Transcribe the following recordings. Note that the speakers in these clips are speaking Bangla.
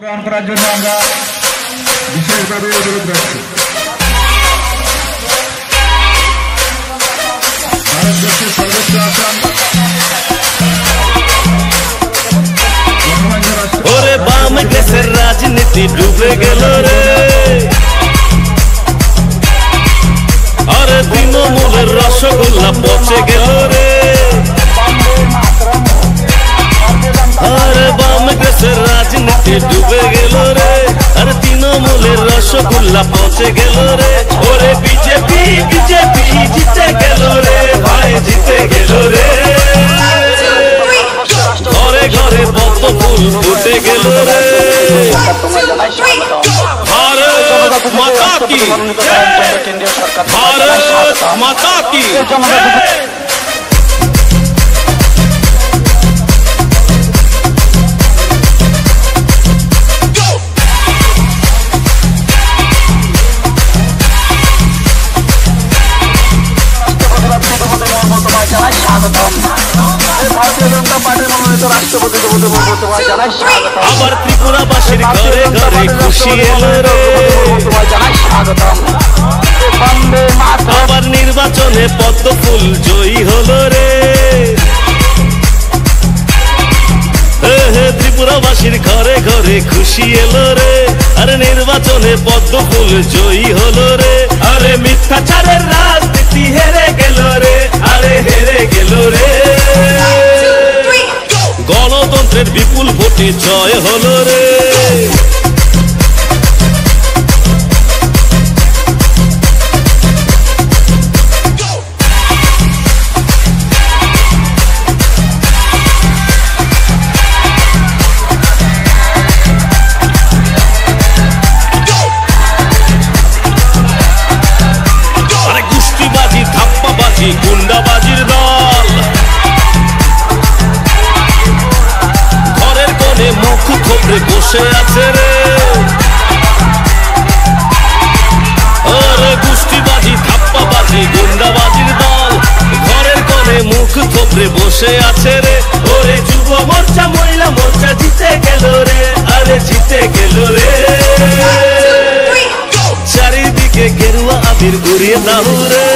গ্রহণ করার জন্য আমরা বিশেষভাবে অনুরোধ রাখছি। ভারতবর্ষের সর্বোচ্চ আসন ওরে বাম দেশের রাজনীতি ডুবে গেল রে, আরে তৃণমূলের রসগোল্লা পচে গেল রে, আরে বাম দেশের রাজনীতি ডুবে গেল রে, আরে তৃণমূলের রসগোল্লা পচে গেল রে। ওরে বিজেপি বিজেপি জিতে গেল রে, ভাই জিতে গেল রে, ঘরে ঘরে পদ্ম ফুল ফুটে গেল রে। ভারত মাতা কি, ভারত মাতা কি। আবার ত্রিপুরাবাসীর ঘরে ঘরে খুশি এলো রে, আবার নির্বাচনে পদ্ম ফুল জয়ী হলো রে। ত্রিপুরাবাসীর ঘরে ঘরে খুশি এলো রে, আরে নির্বাচনে পদ্ম ফুল জয়ী হলো রে। আরে মিথ্যাচারের রাজনীতি হেরে গেল রে, আরে হেরে গেল রে, গণতন্ত্রের বিপুল ভোটে জয় হলো রে। আরে কুস্তিবাজি ধাপ্পাবাজি গুন্ডাবাজির দল, ঘরের কোণে মুখ থুবড়ে বসে আছে রে। আরে কুস্তিবাজি ধাপ্পাবাজি গুন্ডাবাজির দল, ঘরের কোণে মুখ থুবড়ে বসে আছে রে। ওরে যুব মোর্চা মহিলা মোর্চা জিতে গেল রে, আরে জিতে গেল রে, চারিদিকে গেরুয়া আবির উড়িয়ে দাও রে।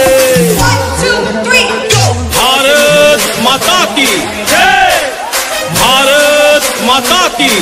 ভারত মাতা কি, ভারত মাতা কি।